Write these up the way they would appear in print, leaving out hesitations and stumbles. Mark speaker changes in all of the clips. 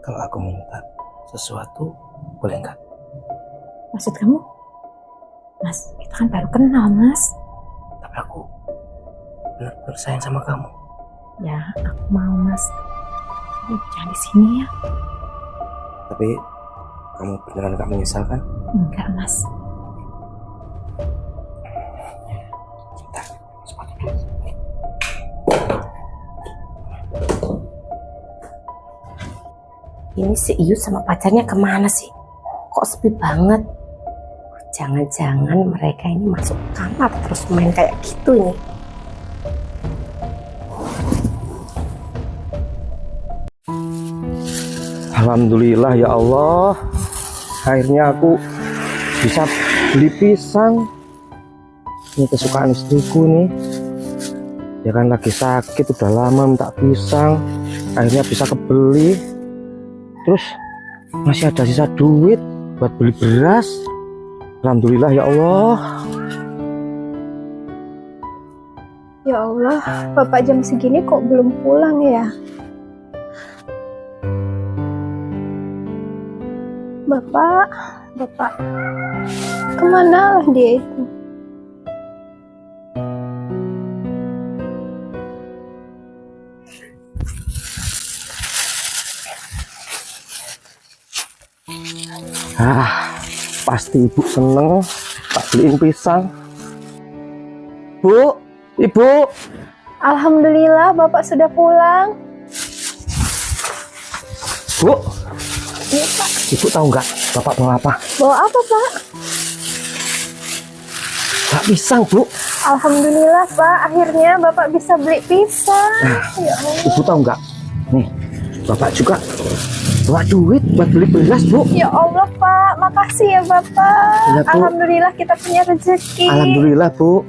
Speaker 1: Kalau aku minta sesuatu, boleh nggak?
Speaker 2: Maksud kamu? Mas, kita kan baru kenal, Mas.
Speaker 1: Tapi aku benar-benar sayang sama kamu.
Speaker 2: Ya, aku mau, Mas. Jangan di sini ya.
Speaker 1: Tapi kamu beneran nggak menyesal kan?
Speaker 2: Enggak, Mas.
Speaker 1: Sebentar, sepatu dulu.
Speaker 2: Ini si Iyu sama pacarnya kemana sih? Kok sepi banget? Jangan-jangan mereka ini masuk kamar terus main kayak gitu nih.
Speaker 1: Alhamdulillah ya Allah, akhirnya aku bisa beli pisang. Ini kesukaan istriku nih. Ya kan lagi sakit, udah lama minta pisang, akhirnya bisa kebeli. Terus masih ada sisa duit buat beli beras. Alhamdulillah ya Allah.
Speaker 3: Ya Allah, Bapak jam segini kok belum pulang ya? Bapak, kemana lah dia itu?
Speaker 1: Pasti ibu seneng tak beliin pisang. Bu, ibu.
Speaker 3: Alhamdulillah, Bapak sudah pulang.
Speaker 1: Bu,
Speaker 3: Iya, Pak.
Speaker 1: ibu tahu nggak bapak bawa apa?
Speaker 3: Bawa apa, Pak?
Speaker 1: Bawa pisang, Bu.
Speaker 3: Alhamdulillah, Pak. Akhirnya Bapak bisa beli pisang. Ya Allah.
Speaker 1: Ibu tahu nggak? Nih, bapak juga bawa duit buat beli beras, Bu.
Speaker 3: Ya Allah, Pak. Makasih ya, Bapak.
Speaker 1: Ya, Bu.
Speaker 3: Alhamdulillah kita punya rezeki.
Speaker 1: Alhamdulillah, Bu.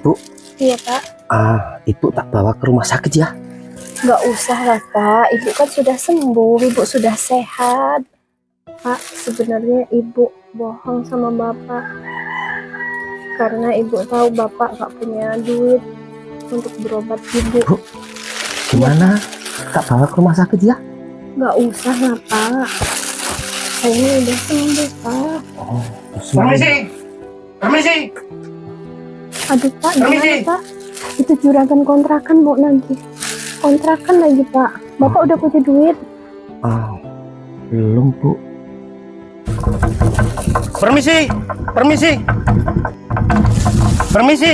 Speaker 1: Bu,
Speaker 3: Iya, Pak.
Speaker 1: ibu tak bawa ke rumah sakit ya?
Speaker 3: Nggak usah lah, Pak. Ibu kan sudah sembuh. Ibu sudah sehat. Pak, sebenarnya Ibu bohong sama Bapak. Karena Ibu tahu Bapak nggak punya duit untuk berobat Ibu.
Speaker 1: Bu, gimana? Tak bawa ke rumah sakit ya?
Speaker 3: Nggak usah lah, Pak. Saya udah sembuh, Pak.
Speaker 1: Oh,
Speaker 4: Permisi, permisi.
Speaker 3: Aduh, Pak,
Speaker 4: Permisi.
Speaker 3: gimana, Pak? Itu juragan kontrakan mau nagih. Kontrakan lagi, Pak. Bapak udah punya duit.
Speaker 1: Belum, Bu.
Speaker 4: Permisi, permisi. Permisi.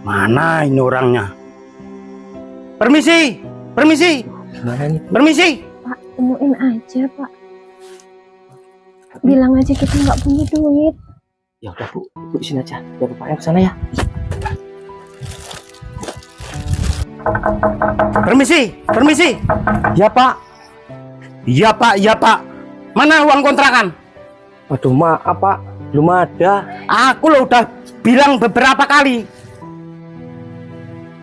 Speaker 4: Mana ini orangnya? Permisi, permisi,
Speaker 1: Gimana nih, Bu?
Speaker 4: permisi.
Speaker 3: Pak, temuin aja, Pak. Bilang aja kita nggak punya duit.
Speaker 1: Ya udah, Bu. Ibu di sini aja. Biar bapak yang kesana ya.
Speaker 4: Permisi, permisi.
Speaker 1: Ya, Pak.
Speaker 4: Iya Pak, iya Pak. Mana uang kontrakan?
Speaker 1: Waduh, maaf, Pak. Belum ada.
Speaker 4: Aku lo udah bilang beberapa kali.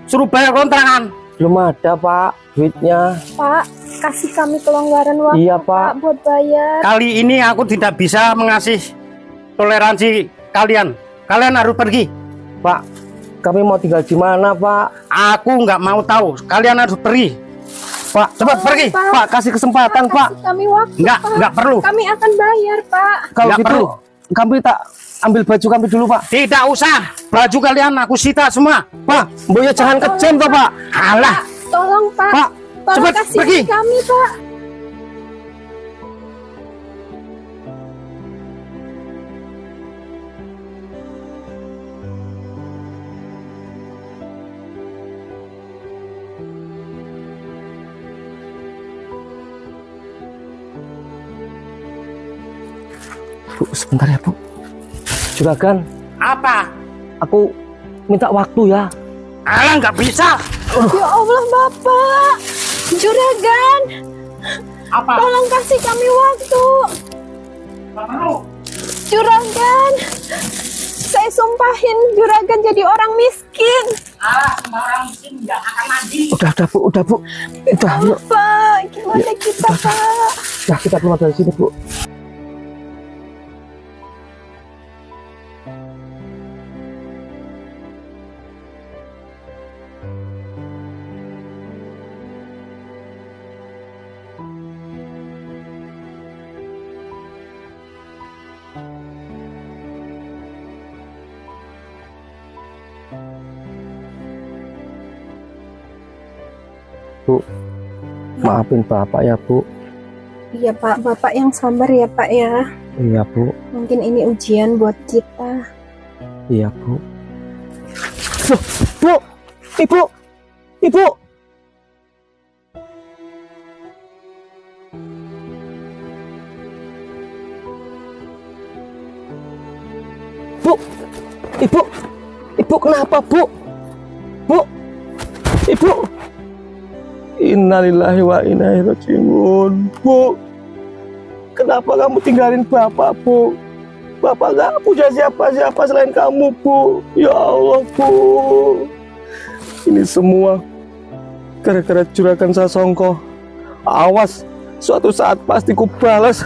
Speaker 4: Suruh bayar kontrakan.
Speaker 1: Belum ada, Pak. Duitnya.
Speaker 3: Pak, kasih kami kelonggaran waktu,
Speaker 1: Iya, Pak.
Speaker 3: buat bayar.
Speaker 4: Kali ini aku tidak bisa mengasih toleransi kalian. Kalian harus pergi.
Speaker 1: Pak, kami mau tinggal di mana, Pak?
Speaker 4: Aku nggak mau tahu. Kalian harus pergi.
Speaker 1: Pak,
Speaker 4: Cepat pergi.
Speaker 1: Pak, kasih kesempatan, Pak.
Speaker 3: Kasih kami waktu, Pak.
Speaker 4: Nggak perlu.
Speaker 3: Kami akan bayar, Pak.
Speaker 1: Kalau
Speaker 4: Nggak
Speaker 1: gitu,
Speaker 4: perlu.
Speaker 1: kami tak ambil baju kami dulu, Pak.
Speaker 4: Tidak usah. Baju kalian aku sita semua.
Speaker 1: Pak, Boyo jangan kejam, toh, Pak.
Speaker 4: Alah.
Speaker 3: Tolong, Pak.
Speaker 1: Pak,
Speaker 3: Tolong
Speaker 4: cepat
Speaker 3: kasih
Speaker 4: pergi.
Speaker 3: kami, Pak.
Speaker 1: Bu, sebentar ya, Bu. Juragan,
Speaker 4: Apa?
Speaker 1: aku minta waktu ya.
Speaker 4: Alah nggak bisa.
Speaker 3: Ya Allah, Bapak. Juragan,
Speaker 4: Apa?
Speaker 3: tolong kasih kami waktu.
Speaker 4: Nggak perlu.
Speaker 3: Juragan, saya sumpahin Juragan jadi orang miskin.
Speaker 4: Alah, semua orang miskin nggak akan mandi.
Speaker 1: Udah, Bu. Udah, yuk.
Speaker 3: Pak, gimana kita, Pak?
Speaker 1: Nah, kita keluar dari sini, Bu. Bu. Maafin Bapak ya, Bu.
Speaker 3: Iya Pak, Bapak yang sabar ya Pak ya.
Speaker 1: Iya, Bu.
Speaker 3: Mungkin ini ujian buat kita.
Speaker 1: Iya, Bu. Bu, Ibu, Ibu. Bu, Ibu, Ibu kenapa, Bu? Bu, Ibu. Innalillahi wa inna ilaihi rajiun. Bu, kenapa kamu tinggalin Bapak, Bu? Bapak gak punya siapa-siapa selain kamu, Bu. Ya Allah, Bu. Ini semua gara-gara juragan Sasongko. Awas, suatu saat pasti ku balas.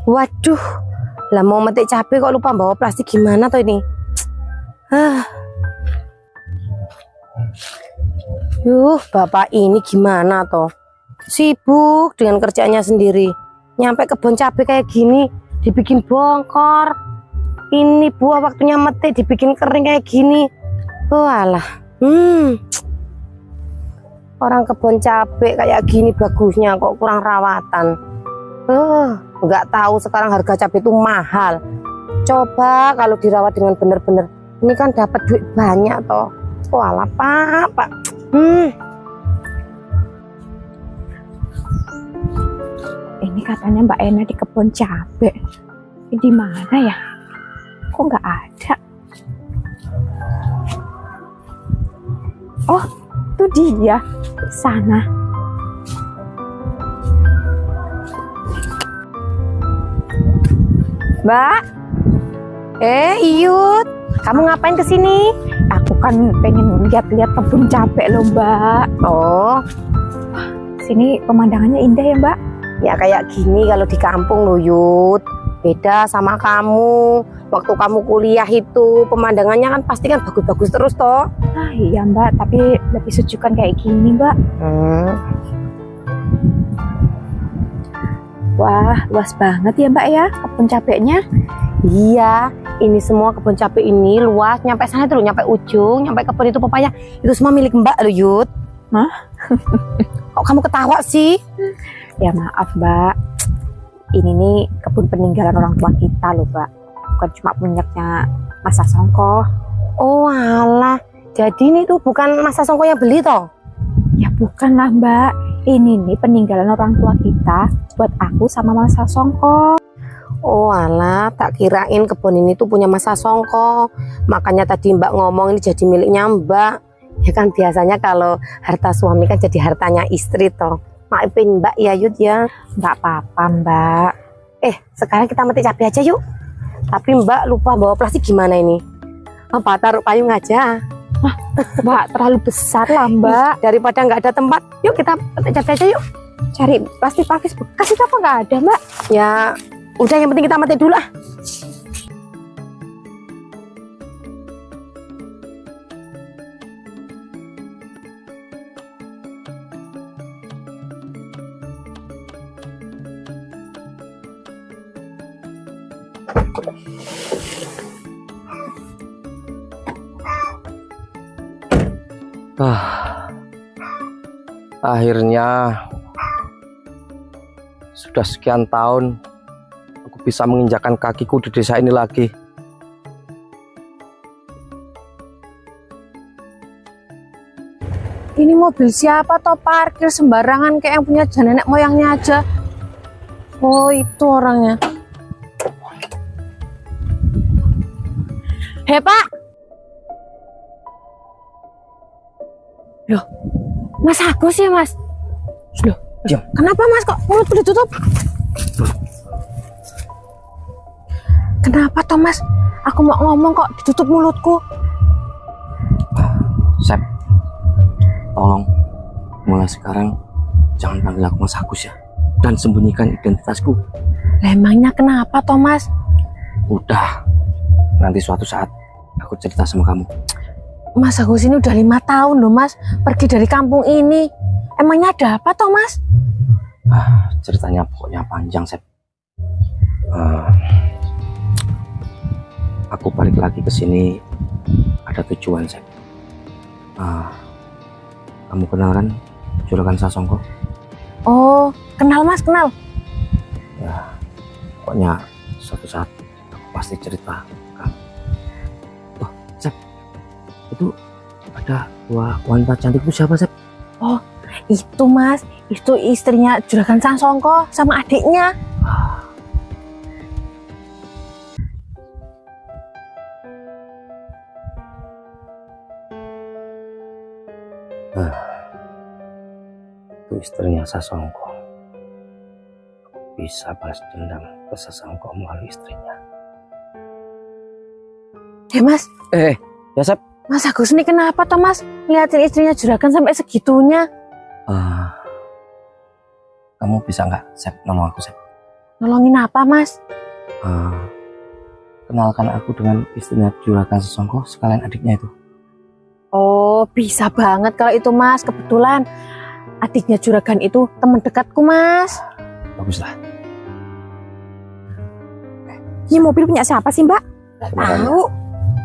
Speaker 2: Waduh, lah mau metik cabai kok lupa bawa plastik, gimana tuh ini? Bapak ini gimana toh? Sibuk dengan kerjaannya sendiri. Nyampe kebun cabai kayak gini, dibikin bongkor. Ini buah waktunya metik dibikin kering kayak gini. Walah, orang kebun cabai kayak gini bagusnya kok kurang rawatan. Nggak tahu sekarang harga cabai itu mahal. Coba kalau dirawat dengan benar-benar, ini kan dapat duit banyak toh. Walah Pak.
Speaker 3: Ini katanya Mbak Ena di kebun cabai. Di mana ya? Kok nggak ada? Oh, itu dia di sana.
Speaker 2: Mbak, Iyut, kamu ngapain kesini?
Speaker 3: Aku kan pengen lihat-lihat kebun cabai loh Mbak.
Speaker 2: Oh,
Speaker 3: Sini pemandangannya indah ya Mbak.
Speaker 2: ya kayak gini kalau di kampung loh Yud. Beda sama kamu. Waktu kamu kuliah itu pemandangannya kan pasti kan bagus-bagus terus toh.
Speaker 3: Ah iya Mbak, tapi lebih sejukan kayak gini Mbak. Wah, luas banget ya Mbak ya kebun cabainya.
Speaker 2: Iya, ini semua kebun cabai ini luas, nyampe sana tuh, nyampe ujung, nyampe kebun itu pepaya. Itu semua milik Mbak loh Yud.
Speaker 3: Hah?
Speaker 2: Kok kamu ketawa sih?
Speaker 3: Ya maaf Mbak, ini nih kebun peninggalan orang tua kita loh Mbak. Bukan cuma punyanya Mas Sasongko.
Speaker 2: Oh alah, jadi ini tuh bukan Mas Sasongko yang beli toh?
Speaker 3: Ya bukan lah Mbak, ini nih peninggalan orang tua kita buat aku sama Mas Sasongko.
Speaker 2: Oh alah, tak kirain kebun ini tuh punya Mas Sasongko. Makanya tadi Mbak ngomong ini jadi miliknya Mbak. Ya kan biasanya kalau harta suami kan jadi hartanya istri toh. Maafin Mbak ya Yud ya.
Speaker 3: Nggak apa-apa Mbak.
Speaker 2: Sekarang kita metik cabai aja yuk. Tapi Mbak lupa bawa plastik, gimana ini? Apa taruh payung aja?
Speaker 3: Mbak terlalu besar lah Mbak.
Speaker 2: Daripada nggak ada tempat, yuk kita metik cabai aja yuk.
Speaker 3: Cari plastik bekas itu apa nggak ada Mbak?
Speaker 2: Ya udah, yang penting kita metik dulu ah.
Speaker 1: Akhirnya sudah sekian tahun aku bisa menginjakan kakiku di desa ini lagi.
Speaker 2: Ini mobil siapa toh parkir sembarangan kayak yang punya nenek moyangnya aja. Oh itu orangnya. Hei Pak. Loh, Mas Agus ya Mas? Loh,
Speaker 1: Diam.
Speaker 2: kenapa Mas kok mulutku ditutup? Kenapa toh Mas? Aku mau ngomong kok ditutup mulutku.
Speaker 1: Sep, tolong mulai sekarang jangan panggil aku Mas Agus ya, dan sembunyikan identitasku.
Speaker 2: Emangnya kenapa toh Mas?
Speaker 1: Udah, nanti suatu saat aku cerita sama kamu.
Speaker 2: Mas Agus ini udah 5 tahun loh Mas pergi dari kampung ini. Emangnya ada apa toh Mas?
Speaker 1: Ceritanya pokoknya panjang, Sep. Aku balik lagi ke sini ada tujuan, Sep. Kamu kenal kan Juragan Sasongko?
Speaker 2: Oh, kenal Mas, kenal.
Speaker 1: Ya, pokoknya suatu saat aku pasti cerita ke kamu. Oh, Sep, itu ada dua wanita cantik itu siapa, Sep?
Speaker 2: Oh, itu Mas, itu istrinya Juragan Sasongko sama adiknya.
Speaker 1: Itu istrinya Sasongko. Bisa balas dendam ke Sasongko melalui istrinya.
Speaker 2: Mas,
Speaker 1: Ya, Sep.
Speaker 2: Mas Agus ini kenapa toh Mas? Liatin istrinya Juragan sampai segitunya.
Speaker 1: Kamu bisa nggak, Sep, nolong aku, Sep?
Speaker 2: Nolongin apa Mas?
Speaker 1: Kenalkan aku dengan istrinya Juragan Sasongko sekalian adiknya itu.
Speaker 2: Oh, bisa banget kalau itu Mas. Kebetulan adiknya Juragan itu teman dekatku Mas.
Speaker 1: Baguslah.
Speaker 3: Ini mobil punya siapa sih Mbak?
Speaker 2: Tahu,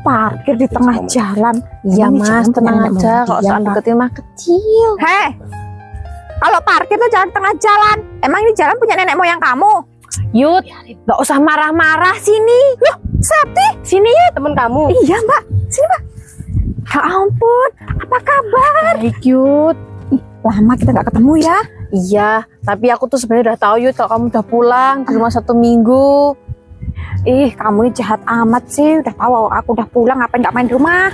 Speaker 3: Parkir di tengah jalan.
Speaker 2: iya
Speaker 3: Ini
Speaker 2: Mas,
Speaker 3: jalan punya
Speaker 2: tenang
Speaker 3: nenek
Speaker 2: aja.
Speaker 3: moyang
Speaker 2: Kalau
Speaker 3: dia,
Speaker 2: soal
Speaker 3: Pak.
Speaker 2: deketin mah kecil.
Speaker 3: Hei, kalau parkir tuh jangan tengah jalan. Emang ini jalan punya nenek moyang kamu?
Speaker 2: Yud, gak usah marah-marah sini. Loh, Sakti, sini ya temen kamu.
Speaker 3: Iya Mbak, sini Mbak. Ya ampun, apa kabar?
Speaker 2: Baik Yud.
Speaker 3: Lama kita nggak ketemu ya.
Speaker 2: Iya, tapi aku tuh sebenarnya udah tahu Yud kalau kamu udah pulang di rumah 1 minggu.
Speaker 3: Kamu ini jahat amat sih. Udah tahu aku udah pulang, ngapain nggak main di rumah?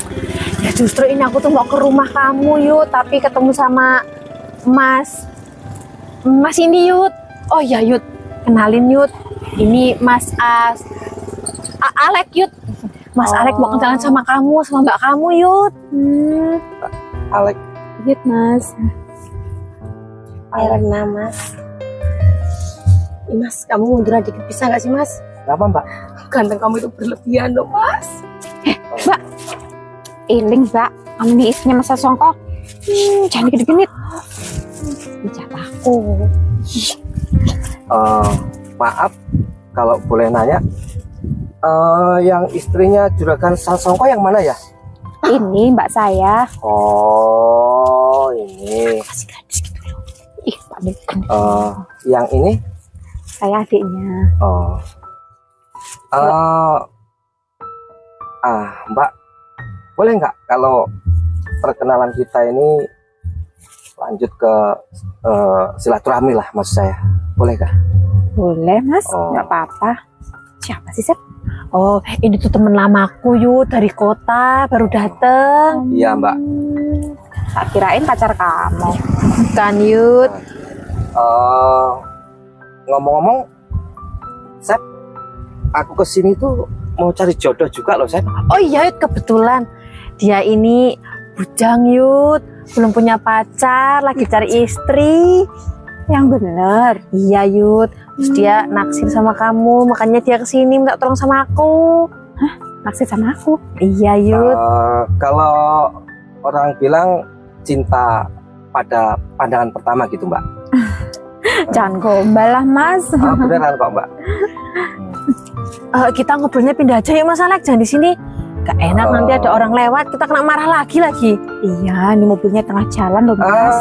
Speaker 2: Ya justru ini aku tuh mau ke rumah kamu Yud, tapi ketemu sama Mas ini Yud. Oh ya Yud, kenalin Yud. Ini Mas Alek Yud. Mas Alek mau kenalan sama kamu, sama mbak kamu Yud.
Speaker 1: Alek.
Speaker 3: Yud Mas.
Speaker 2: Karena Mas. Mas, kamu munduran dikit bisa nggak sih Mas?
Speaker 1: Kenapa, Mbak?
Speaker 2: Ganteng kamu itu berlebihan loh Mas.
Speaker 3: Mbak, iling Mbak. Kamu ini istrinya Mas Sasongko. Jangan dikit-dikit. Ini jatahku.
Speaker 1: Maaf kalau boleh nanya, yang istrinya Juragan Sasongko yang mana ya?
Speaker 3: Ini mbak saya.
Speaker 1: Oh, ini.
Speaker 3: Kasih gadis gitu loh. Pak Niken.
Speaker 1: Yang ini?
Speaker 3: Saya adiknya.
Speaker 1: Mbak, boleh nggak kalau perkenalan kita ini lanjut ke silaturahmi lah, maksud saya. Boleh kah?
Speaker 3: Boleh Mas,
Speaker 1: Oh.
Speaker 3: nggak apa-apa. Siapa sih Sep?
Speaker 2: Oh, ini tuh temen lamaku Yud dari kota baru dateng.
Speaker 1: Iya, Mbak.
Speaker 3: Tak kirain pacar kamu.
Speaker 2: Bukan Yud.
Speaker 1: Ngomong-ngomong, Sep, aku kesini tuh mau cari jodoh juga loh, Sep.
Speaker 2: Oh iya Yud, kebetulan dia ini bujang Yud, belum punya pacar, lagi cari istri.
Speaker 3: Yang bener.
Speaker 2: Iya Yud, terus dia naksir sama kamu, makanya dia kesini minta tolong sama aku.
Speaker 3: Naksir sama aku.
Speaker 2: Iya Yud.
Speaker 1: Kalau orang bilang cinta pada pandangan pertama gitu, Mbak.
Speaker 3: Jangan gombal lah Mas.
Speaker 1: Beneran kok, Mbak.
Speaker 2: Kita ngobrolnya pindah aja yuk Mas Alek, jangan di sini. Gak enak nanti ada orang lewat, kita kena marah lagi.
Speaker 3: Iya, ini mobilnya tengah jalan loh Mas.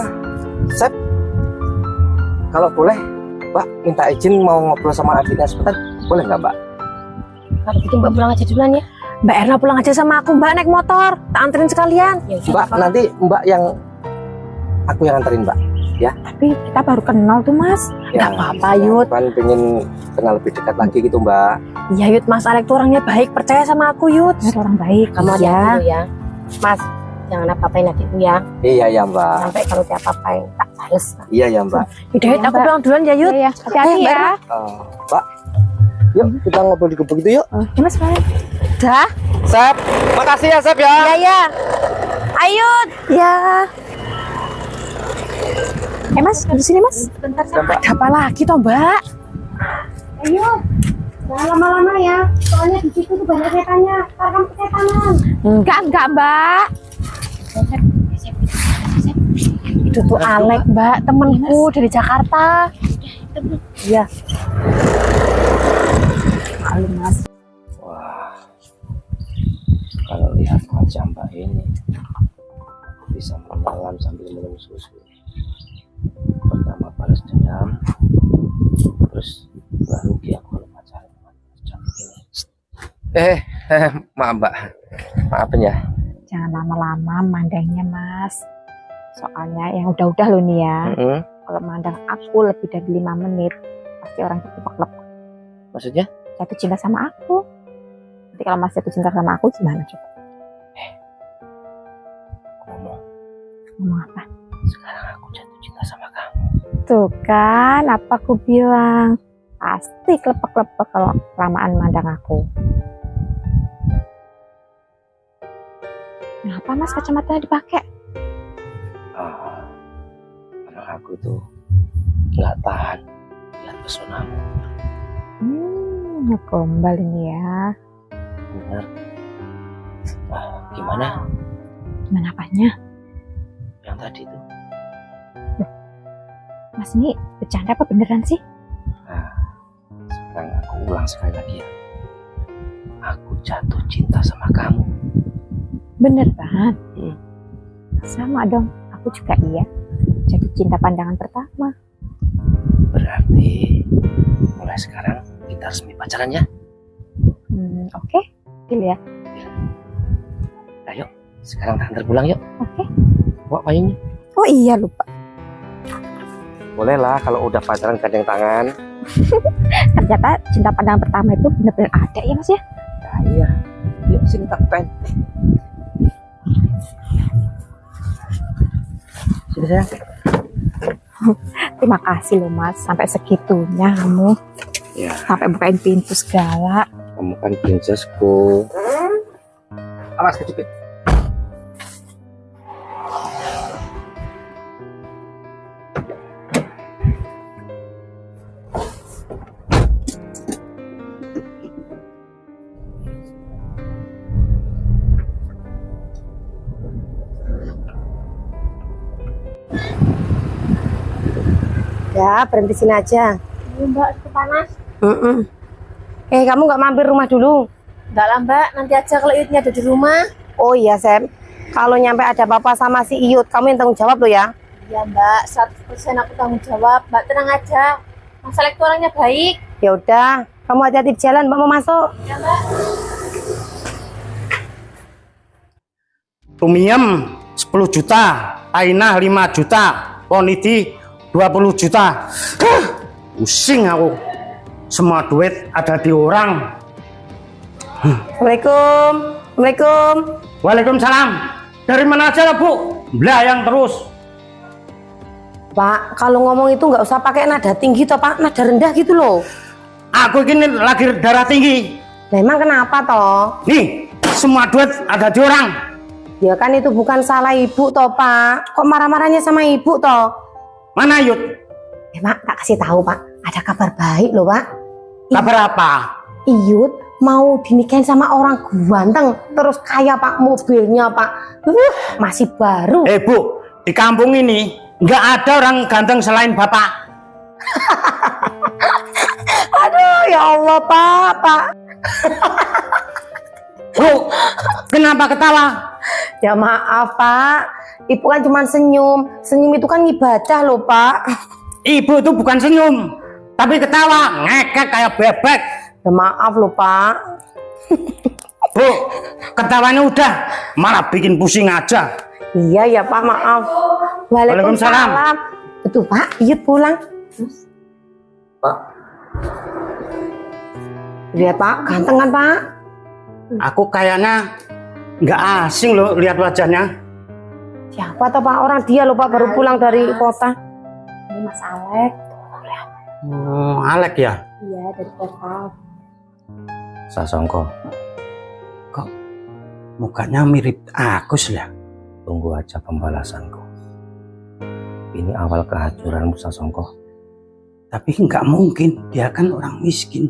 Speaker 1: Sep, kalau boleh, Mbak minta izin mau ngobrol sama adiknya sebentar, boleh nggak, Mbak?
Speaker 2: Kalau gitu Mbak pulang aja duluan ya. Mbak Erna pulang aja sama aku, Mbak naik motor, tak anterin sekalian.
Speaker 1: Mbak, nanti Mbak aku yang anterin, Mbak. Ya.
Speaker 3: Tapi kita baru kenal tuh Mas.
Speaker 2: Nggak apa-apa Yud.
Speaker 1: Kan pengen kenal lebih dekat lagi gitu, Mbak.
Speaker 2: Iya Yud, Mas Alek tuh orangnya baik, percaya sama aku Yud.
Speaker 3: Mas orang baik.
Speaker 2: Kamu hati-hati
Speaker 3: ya.
Speaker 2: dulu ya. Mas, jangan apa-apain adikku ya.
Speaker 1: Iya ya, Mbak.
Speaker 2: Sampai kalau dia apa-apain tak bales.
Speaker 1: Iya ya, Mbak.
Speaker 2: Yaudah Yud,
Speaker 3: Iya,
Speaker 2: aku
Speaker 3: Mbak.
Speaker 2: pulang duluan ya Yud.
Speaker 3: Iya, hati-hati
Speaker 2: Mbak
Speaker 3: ya.
Speaker 1: Mbak, yuk kita ngobrol di gubuk itu yuk.
Speaker 3: Ya Mas, baik.
Speaker 2: Dah.
Speaker 1: Sep, makasih ya, Sep ya.
Speaker 2: Iya ya. Ayo. Ya.
Speaker 3: Mas, di sini Mas.
Speaker 2: Bentar, ada apa lagi toh Mbak?
Speaker 3: Ayo.
Speaker 2: Jangan lama-lama ya, soalnya di situ tuh banyak setannya. Ntar kamu kesetanan.
Speaker 3: Enggak, Mbak. Itu tuh Alek, Mbak, temenku dari Jakarta. Iya. Halo, Mas.
Speaker 1: Wah, kalau lihat wajah Mbak ini bisa menyelam sambil minum susu. Pertama balas dendam, terus baru dia kalau pacaran macam ini. Maaf Mbak, maafin ya.
Speaker 3: Jangan lama-lama mandangnya, Mas. Soalnya yang udah-udah loh nih ya. Kalau mandang aku lebih dari 5 menit, pasti orang itu lepek.
Speaker 1: Maksudnya?
Speaker 3: Jatuh cinta sama aku. Nanti kalau Mas jatuh cinta sama aku gimana coba? Ngomong apa?
Speaker 1: Sekarang aku jatuh cinta sama kamu.
Speaker 3: Tuh kan, apa aku bilang? Pasti kelepek-kelepek kalau kelamaan mandang aku. Kenapa Mas kacamatanya dipakai?
Speaker 1: Karena aku tuh nggak tahan lihat pesonamu.
Speaker 3: Gombal ini ya.
Speaker 1: Benar. Gimana?
Speaker 3: Gimana apanya?
Speaker 1: Yang tadi tuh.
Speaker 3: Mas ini bercanda apa beneran sih?
Speaker 1: Sekarang aku ulang sekali lagi ya. Aku jatuh cinta sama kamu.
Speaker 3: Bener banget. Sama dong, aku juga iya. Jatuh cinta pandangan pertama.
Speaker 1: Berarti mulai sekarang kita resmi pacaran ya?
Speaker 3: Oke, deal ya.
Speaker 1: Ayo, sekarang antar pulang yuk.
Speaker 3: Oke.
Speaker 1: Bawa payungnya.
Speaker 3: Oh iya lupa.
Speaker 1: Boleh lah kalau udah pacaran gandeng tangan.
Speaker 3: Ternyata cinta pandangan pertama itu bener-bener ada ya Mas ya?
Speaker 1: Nah, iya. Yuk sini tak pen. Sini sayang.
Speaker 3: Terima kasih loh Mas, sampai segitunya kamu.
Speaker 1: Ya,
Speaker 3: Sampai bukain pintu segala.
Speaker 1: kamu kan princessku. Awas kejepit.
Speaker 2: Ya, berhenti sini aja.
Speaker 3: Mbak, itu panas.
Speaker 2: Kamu nggak mampir rumah dulu?
Speaker 3: Enggak lah Mbak, nanti aja kalau Iyutnya ada di rumah.
Speaker 2: Oh iya, Sam. Kalau nyampe ada apa-apa sama si Iyut, kamu yang tanggung jawab lo ya.
Speaker 3: Iya Mbak, 100% aku tanggung jawab. Mbak tenang aja. Mas Alek itu orangnya baik.
Speaker 2: Ya udah, kamu hati-hati di jalan, Mbak mau masuk.
Speaker 3: Ya Mbak.
Speaker 4: Tumiem 10 juta, Aina 5 juta, Poniti 20 juta. Pusing aku. Semua duit ada di orang.
Speaker 2: Assalamualaikum. Assalamualaikum.
Speaker 4: Waalaikumsalam. Dari mana aja lah Bu? Belayang terus.
Speaker 2: Pak, kalau ngomong itu nggak usah pakai nada tinggi toh Pak, nada rendah gitu loh.
Speaker 4: Aku ini lagi darah tinggi.
Speaker 2: Memang kenapa toh?
Speaker 4: Nih, semua duit ada di orang.
Speaker 2: Ya kan itu bukan salah ibu toh Pak. Kok marah-marahnya sama ibu toh?
Speaker 4: Mana Yud?
Speaker 2: Pak, tak kasih tahu Pak. Ada kabar baik loh Pak.
Speaker 4: Kabar apa?
Speaker 2: Iyut mau dinikahin sama orang ganteng, terus kaya Pak, mobilnya Pak. Masih baru.
Speaker 4: Bu, di kampung ini nggak ada orang ganteng selain Bapak.
Speaker 2: Aduh ya Allah Pak.
Speaker 4: Bu, kenapa ketawa?
Speaker 2: Ya maaf Pak, Ibu kan cuma senyum. Senyum itu kan ibadah loh Pak.
Speaker 4: Ibu itu bukan senyum, tapi ketawa, ngekek kayak bebek.
Speaker 2: Ya maaf loh Pak.
Speaker 4: Bu, ketawanya udah, malah bikin pusing aja.
Speaker 2: Iya ya Pak, maaf.
Speaker 4: Waalaikumsalam.
Speaker 2: Betul Pak, Iyut pulang.
Speaker 1: Pak.
Speaker 2: Lihat Pak, ganteng kan Pak?
Speaker 4: Aku kayaknya nggak asing loh lihat wajahnya.
Speaker 2: Siapa toh Pak? Orang dia loh Pak, baru pulang dari kota.
Speaker 3: Ini Mas Alek.
Speaker 4: Oh, Alek ya?
Speaker 3: Iya, dari kota.
Speaker 1: Sasongko,
Speaker 4: Kok mukanya mirip Agus ya?
Speaker 1: tunggu aja pembalasanku. Ini awal kehancuranmu Sasongko.
Speaker 4: Tapi nggak mungkin, dia kan orang miskin.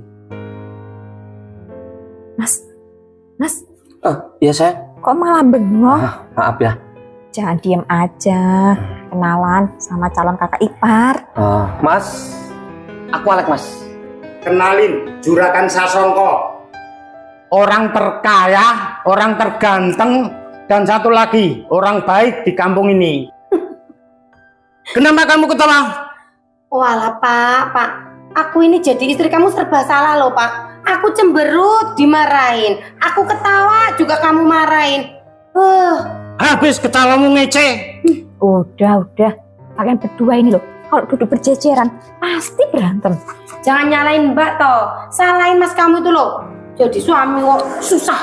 Speaker 3: Mas,
Speaker 1: Iya sayang.
Speaker 3: kok malah bengong?
Speaker 1: Maaf ya.
Speaker 3: Jangan diem aja. Kenalan sama calon kakak ipar.
Speaker 1: Mas, aku Alek mas.
Speaker 4: Kenalin Juragan Sasongko. Orang terkaya, orang terganteng, dan satu lagi orang baik di kampung ini. Kenapa kamu ketawa?
Speaker 2: Walah Pak. Aku ini jadi istri kamu serba salah loh Pak. Aku cemberut dimarahin. Aku ketawa juga kamu marahin.
Speaker 4: Habis ketawamu ngece.
Speaker 3: Udah. Kalian berdua ini loh, kalau duduk berjejeran pasti berantem.
Speaker 2: Jangan nyalain Mbak toh. Salahin mas kamu itu loh. Jadi suami kok susah.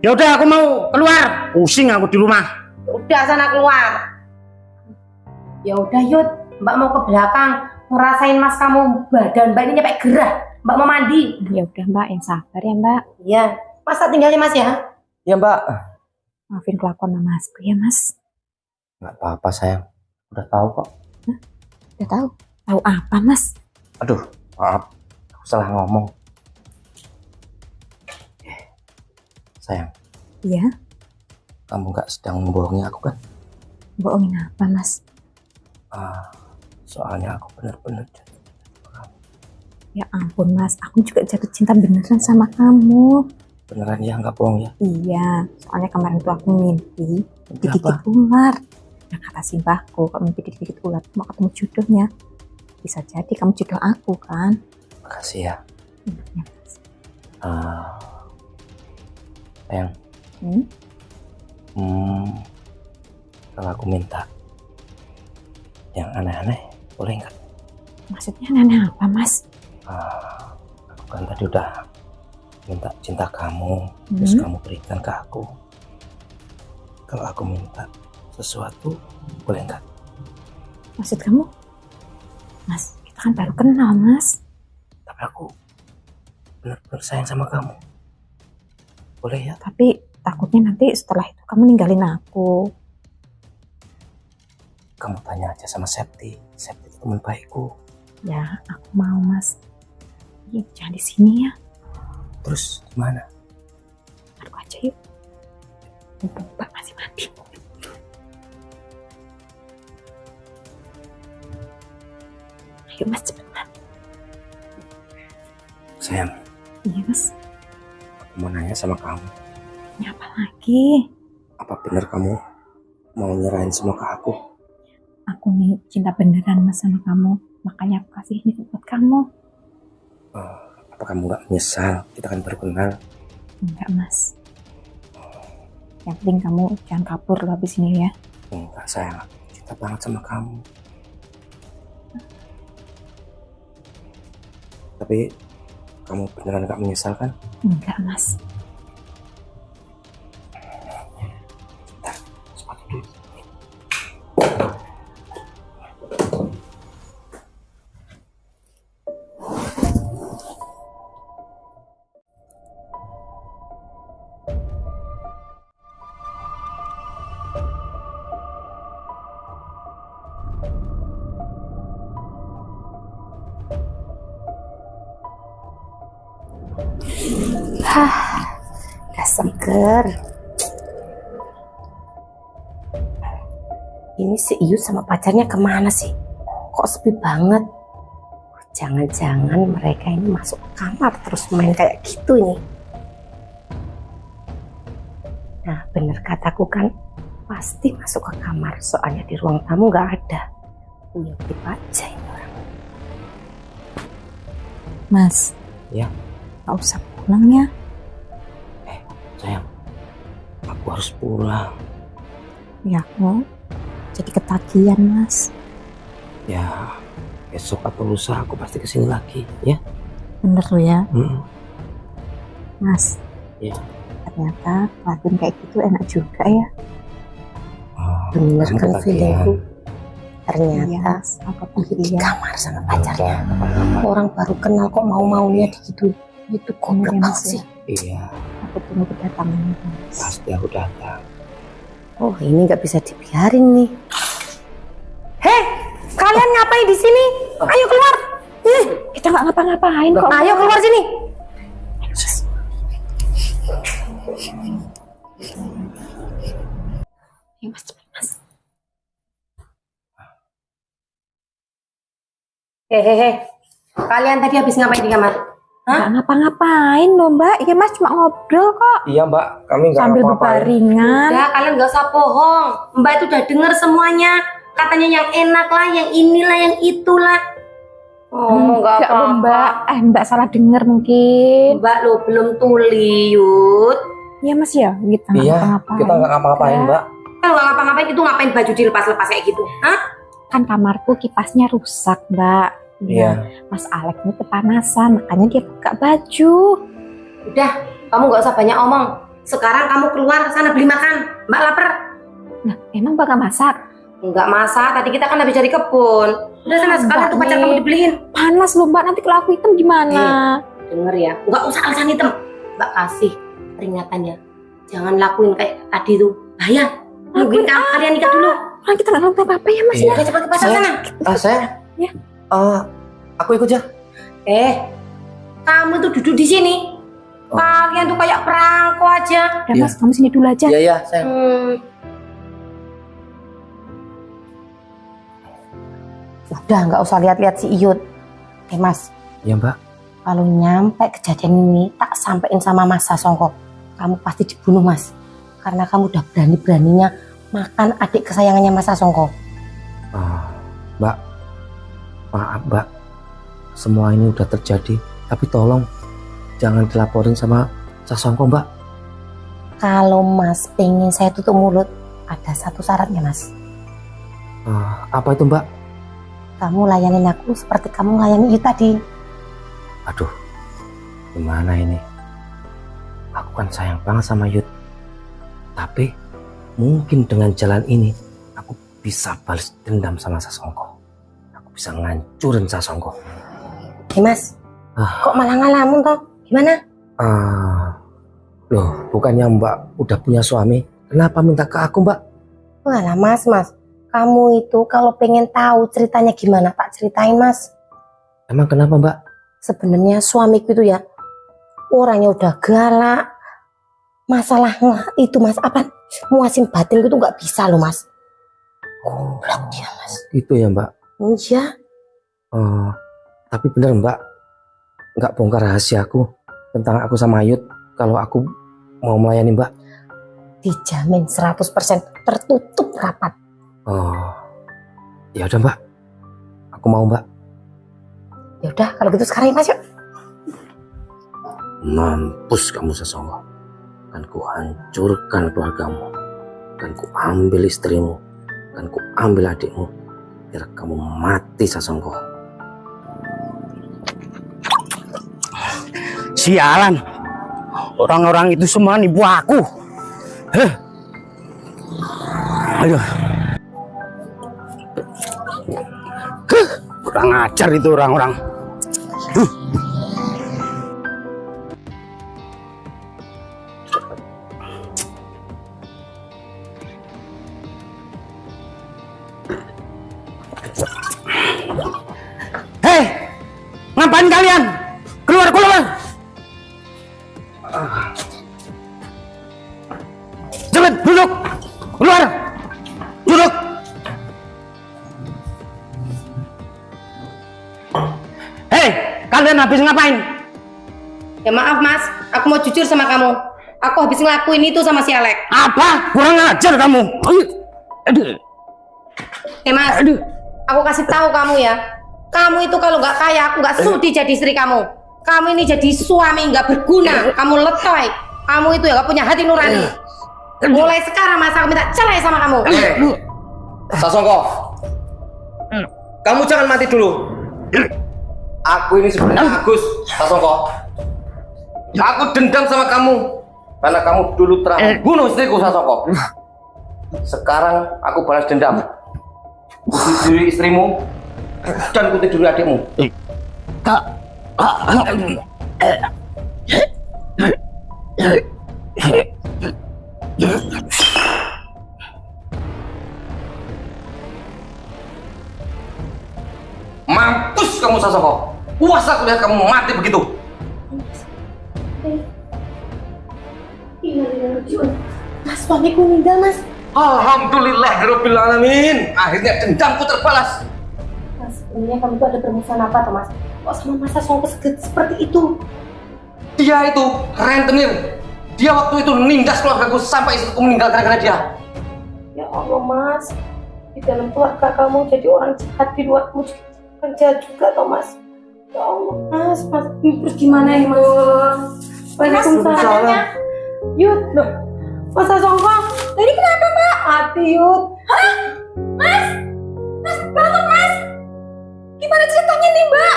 Speaker 4: Ya udah aku mau keluar. Pusing aku di rumah.
Speaker 2: Udah sana keluar. Ya udah Yud, Mbak mau ke belakang ngerasain mas kamu badan Mbak ini nyampe gerah. Mbak mau mandi.
Speaker 3: Ya udah Mbak, yang sabar ya Mbak.
Speaker 2: Iya. Mas tak tinggalin Mas ya.
Speaker 1: Iya mbak.
Speaker 3: Maafin kelakuan Masku ya Mas.
Speaker 1: Nggak apa-apa sayang. Udah tahu kok.
Speaker 3: Udah tahu? Tahu apa Mas?
Speaker 1: Aduh, maaf. Aku salah ngomong. Sayang,
Speaker 3: Iya,
Speaker 1: kamu nggak sedang membohongi aku kan?
Speaker 3: bohongin apa Mas?
Speaker 1: Soalnya aku benar-benar
Speaker 3: Ya ampun Mas, aku juga jatuh cinta beneran sama kamu.
Speaker 1: beneran ya, nggak bohong ya.
Speaker 3: Iya, soalnya kemarin tuh aku mimpi
Speaker 1: Mimpi
Speaker 3: digigit ular. Nah kata simbahku, kalau mimpi digigit ular mau ketemu jodohnya. Bisa jadi kamu jodoh aku kan?
Speaker 1: Makasih ya.
Speaker 3: Iya, Mas.
Speaker 1: Sayang, kalau aku minta yang aneh-aneh, boleh nggak?
Speaker 3: Maksudnya aneh apa Mas?
Speaker 1: Aku kan tadi udah minta cinta kamu, terus kamu berikan ke aku. Kalau aku minta sesuatu, boleh nggak?
Speaker 3: Maksud kamu? Mas, kita kan baru kenal Mas.
Speaker 1: Tapi aku benar-benar sayang sama kamu. Boleh ya?
Speaker 3: Tapi takutnya nanti setelah itu kamu ninggalin aku.
Speaker 1: Kamu tanya aja sama Septi. Septi itu teman baikku.
Speaker 3: Ya, aku mau Mas. Ih, jangan di sini ya.
Speaker 1: Terus gimana?
Speaker 3: Aku aja yuk. Mumpung Mbak masih mandi. Ayo Mas, cepetan.
Speaker 1: Sayang,
Speaker 3: Iya Mas.
Speaker 1: aku mau nanya sama kamu.
Speaker 3: Ini apa lagi?
Speaker 1: Apa benar kamu mau nyerahin semua ke aku?
Speaker 3: Aku nih cinta beneran Mas sama kamu. Makanya aku kasih ini buat kamu.
Speaker 1: Apa kamu nggak menyesal? Kita kan baru kenal.
Speaker 3: Enggak Mas. Yang penting kamu jangan kabur lo habis ini ya.
Speaker 1: Enggak sayang, aku cinta banget sama kamu. Tapi kamu beneran nggak menyesal kan?
Speaker 3: Enggak Mas.
Speaker 1: Sepatu dulu.
Speaker 2: Udah seger. Ini si Iyu sama pacarnya kemana sih? Kok sepi banget? Jangan-jangan mereka ini masuk kamar terus main kayak gitu ini. Nah bener kataku kan, pasti masuk ke kamar. Soalnya di ruang tamu gak ada. Uya aja ini orang.
Speaker 3: Mas.
Speaker 1: Ya.
Speaker 3: Gak usah pulang ya.
Speaker 1: Sayang, aku harus pulang.
Speaker 3: Ya aku jadi ketagihan Mas.
Speaker 1: Ya, besok atau lusa aku pasti kesini lagi, ya.
Speaker 3: Bener lo ya. Mas.
Speaker 1: Ya.
Speaker 3: Ternyata ngelakuin kayak gitu enak juga ya.
Speaker 2: Bener
Speaker 1: kamu
Speaker 2: kan
Speaker 1: ketagihan.
Speaker 2: feelingku. Ternyata
Speaker 3: Iya Mas, aku
Speaker 2: di
Speaker 3: ketagihan.
Speaker 2: kamar sama pacarnya.
Speaker 1: Apa-apa.
Speaker 2: Orang baru kenal kok mau-maunya digituin. Itu goblok
Speaker 3: Iya, Mas,
Speaker 2: banget sih.
Speaker 1: Iya,
Speaker 3: Aku tunggu kedatangannya Mas.
Speaker 1: pasti aku datang.
Speaker 2: Oh ini nggak bisa dibiarin nih. Hei, kalian ngapain di sini? Ayo keluar.
Speaker 3: Kita nggak ngapa-ngapain kok.
Speaker 2: Ayo keluar sini.
Speaker 3: Ayo Mas, cepet Mas.
Speaker 2: Hehehe. Kalian tadi habis ngapain di kamar? Hah?
Speaker 3: Nggak ngapa-ngapain loh Mbak. Ya Mas cuma ngobrol kok.
Speaker 1: Iya mbak, kami nggak
Speaker 3: Sambil
Speaker 1: apa-apain.
Speaker 3: berbaringan.
Speaker 2: Udah, kalian gak usah bohong. Mbak itu udah denger semuanya. Katanya yang enak lah, yang inilah, yang itulah. Oh, nggak
Speaker 3: Enggak loh
Speaker 2: apa-apa.
Speaker 3: Mbak. Mbak salah denger mungkin.
Speaker 2: Mbak lo belum tuli, Yud.
Speaker 3: Iya Mas ya, kita nggak
Speaker 1: Iya,
Speaker 3: ngapa-ngapain.
Speaker 1: kita nggak ngapa-ngapain
Speaker 3: Enggak.
Speaker 1: mbak.
Speaker 2: Kalau nggak ngapa-ngapain itu ngapain baju dilepas-lepas kayak gitu? Hah?
Speaker 3: Kan kamarku kipasnya rusak Mbak.
Speaker 1: Iya.
Speaker 3: Mas Alex ini kepanasan, makanya dia buka baju.
Speaker 2: Udah, kamu nggak usah banyak omong. Sekarang kamu keluar sana beli makan. Mbak lapar.
Speaker 3: Nah, emang Mbak nggak masak?
Speaker 2: Nggak masak, tadi kita kan habis dari kebun. Udah sana sekalian tuh pacar
Speaker 3: Mbak,
Speaker 2: kamu dibeliin.
Speaker 3: Panas loh Mbak, nanti kalau aku hitam gimana?
Speaker 2: Denger ya, nggak usah alasan hitam. Mbak kasih peringatannya. Jangan lakuin kayak tadi tuh. Bahaya. Mungkin kalian nikah dulu.
Speaker 3: Orang kita nggak ngelakuin apa-apa ya Mas
Speaker 1: Iya.
Speaker 3: ya?
Speaker 2: Udah cepat ke pasar sana.
Speaker 1: Saya?
Speaker 3: Ya.
Speaker 1: Aku ikut ya.
Speaker 2: Kamu tuh duduk di sini.
Speaker 1: Oh.
Speaker 2: Kalian tuh kayak perangko aja.
Speaker 3: Udah
Speaker 1: Iya.
Speaker 3: Mas, kamu sini dulu aja.
Speaker 1: Iya iya saya.
Speaker 2: Udah nggak usah lihat-lihat si Iyut. Mas,
Speaker 1: Iya mbak.
Speaker 2: kalau nyampe kejadian ini tak sampein sama Mas Sasongko, kamu pasti dibunuh Mas. Karena kamu udah berani-beraninya makan adik kesayangannya Mas Sasongko.
Speaker 1: Mbak, maaf mbak. Semua ini udah terjadi. Tapi tolong jangan dilaporin sama Sasongko mbak.
Speaker 2: Kalau Mas pengen saya tutup mulut, ada satu syaratnya Mas.
Speaker 1: Apa itu mbak?
Speaker 2: Kamu layanin aku seperti kamu layani Iyut tadi.
Speaker 1: Aduh, gimana ini? Aku kan sayang banget sama Yud. Tapi mungkin dengan jalan ini aku bisa balas dendam sama Sasongko. Aku bisa ngancurin Sasongko.
Speaker 2: Mas, kok malah ngalamun toh? Gimana?
Speaker 1: Loh, bukannya Mbak udah punya suami? Kenapa minta ke aku Mbak?
Speaker 2: Walah Mas, kamu itu kalau pengen tahu ceritanya gimana tak ceritain Mas.
Speaker 1: Emang kenapa Mbak?
Speaker 2: Sebenarnya suamiku itu ya orangnya udah galak. Masalah itu Mas, apa muasin batin itu nggak bisa loh Mas. Goblok dia Mas.
Speaker 1: Itu ya Mbak.
Speaker 2: Iya.
Speaker 1: Tapi bener Mbak, nggak bongkar rahasiaku tentang aku sama Yud kalau aku mau melayani Mbak.
Speaker 2: Dijamin 100% tertutup rapat.
Speaker 1: Ya udah Mbak, aku mau Mbak.
Speaker 2: Ya udah kalau gitu sekarang ya Mas yuk.
Speaker 1: Mampus kamu Sasongko. Akan ku hancurkan keluargamu. Akan ku ambil istrimu. Akan ku ambil adikmu. Biar kamu mati Sasongko.
Speaker 4: Sialan. Orang-orang itu semua nipu aku. Ayo. Kurang ajar itu orang-orang. Hei, ngapain kalian? Keluar, keluar! Cepet, duduk! Keluar! Duduk! Hei, kalian habis ngapain?
Speaker 2: Ya maaf Mas, aku mau jujur sama kamu. Aku habis ngelakuin itu sama si Alek.
Speaker 4: Apa? Kurang ajar kamu! Aduh.
Speaker 2: Mas, aku kasih tahu kamu ya. Kamu itu kalau nggak kaya, aku nggak sudi jadi istri kamu. Kamu ini jadi suami nggak berguna. Kamu letoy. Kamu itu ya nggak punya hati nurani. Mulai sekarang Mas, aku minta cerai sama kamu.
Speaker 1: Sasongko, kamu jangan mati dulu. Aku ini sebenarnya Agus, Sasongko. Aku dendam sama kamu karena kamu dulu telah membunuh istriku, Sasongko. Sekarang aku balas dendam. Ku tiduri istrimu dan ku tiduri adikmu. Mampus kamu Sasongko. Puas aku lihat kamu mati begitu.
Speaker 2: Mas, suamiku meninggal, Mas.
Speaker 1: Alhamdulillahirabbil alamin. Akhirnya dendamku terbalas.
Speaker 2: Mas, sebenarnya kamu tuh ada permusuhan apa toh, Mas? Kok sama masa songko seperti itu?
Speaker 1: Dia itu rentenir. Dia waktu itu nindas keluargaku sampai istriku meninggal gara-gara dia.
Speaker 2: Ya Allah, Mas. Di dalam keluarga kamu jadi orang jahat, di luar kamu jadi orang jahat juga toh, Mas. Ya Allah, Mas. Terus gimana ini, Mas? Waalaikumsalam. Yud, loh. Masa songko? Tadi kenapa, Mbak? Mati, Yud. Hah? Mas? Mas, bangun, Mas. Gimana ceritanya nih, Mbak?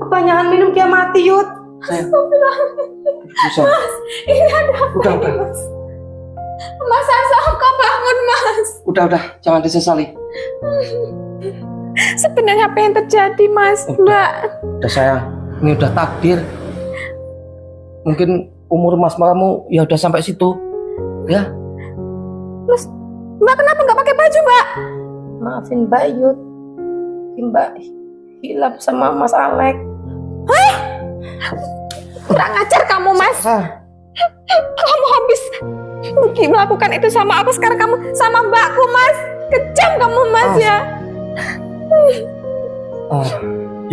Speaker 2: Kebanyakan minum dia mati, Yud.
Speaker 1: Bisa.
Speaker 3: Mas, ini ada apa ini, Mas? Mas Songko bangun, Mas.
Speaker 1: Udah, jangan disesali.
Speaker 3: Sebenarnya apa yang terjadi, Mas? Mbak.
Speaker 1: Udah sayang, ini udah takdir. Mungkin umur mas kamu ya udah sampai situ. Ya.
Speaker 3: Terus Mbak kenapa nggak pakai baju, Mbak?
Speaker 2: Maafin Mbak Yud. Mbak hilap sama Mas Alek.
Speaker 3: Kurang ajar kamu, Mas. Kamu habis melakukan itu sama aku, sekarang kamu sama mbakku, Mas. Kejam kamu, Mas, ya.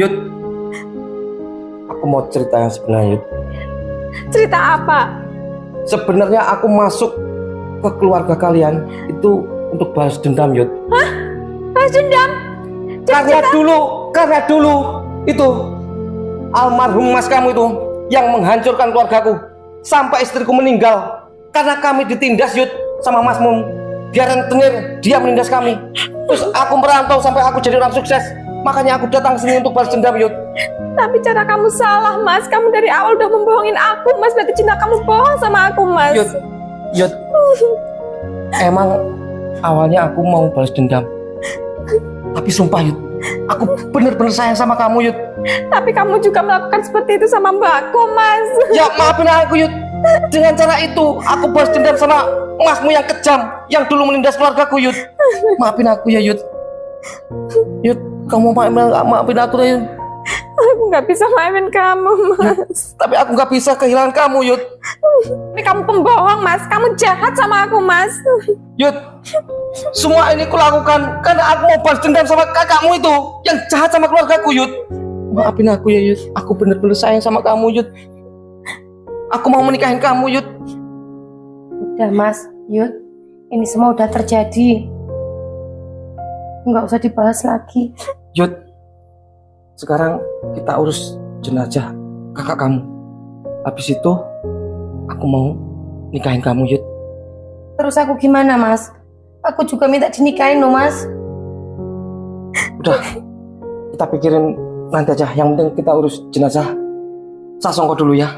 Speaker 1: Yud, aku mau cerita yang sebenarnya, Yud.
Speaker 3: Cerita apa?
Speaker 1: Sebenarnya aku masuk ke keluarga kalian itu untuk balas dendam, Yud.
Speaker 3: Hah? Balas dendam?
Speaker 1: Karena dulu itu almarhum mas kamu itu yang menghancurkan keluargaku sampai istriku meninggal karena kami ditindas, Yud, sama masmu. Dia rentenir, dia menindas kami. Terus aku merantau sampai aku jadi orang sukses. Makanya aku datang sini untuk balas dendam, Yud.
Speaker 3: Tapi cara kamu salah, Mas. Kamu dari awal udah membohongin aku, Mas. Berarti cinta kamu bohong sama aku, Mas.
Speaker 1: Yud, emang awalnya aku mau balas dendam. Tapi sumpah, Yud, aku bener-bener sayang sama kamu, Yud.
Speaker 3: Tapi kamu juga melakukan seperti itu sama mbakku, Mas.
Speaker 1: Ya maafin aku, Yud. Dengan cara itu aku balas dendam sama masmu yang kejam, yang dulu menindas keluargaku, Yud. Maafin aku ya, Yud. Yud, kamu maafin aku ya, Yud.
Speaker 3: Aku nggak bisa maafin kamu, Mas.
Speaker 1: Tapi aku nggak bisa kehilangan kamu, Yud.
Speaker 3: Tapi kamu pembohong, Mas. Kamu jahat sama aku, Mas.
Speaker 1: Yud, semua ini kulakukan karena aku mau balas dendam sama kakakmu itu yang jahat sama keluargaku, Yud. Maafin aku ya, Yud. Aku bener-bener sayang sama kamu, Yud. Aku mau menikahin kamu, Yud.
Speaker 2: Udah, Mas Yud, ini semua udah terjadi. Nggak usah dibahas lagi.
Speaker 1: Yud, sekarang kita urus jenazah kakak kamu. Habis itu aku mau nikahin kamu, Yud.
Speaker 2: Terus aku gimana, Mas? Aku juga minta dinikahin loh, Mas.
Speaker 1: Udah, kita pikirin nanti aja. Yang penting kita urus jenazah Sasongko dulu ya.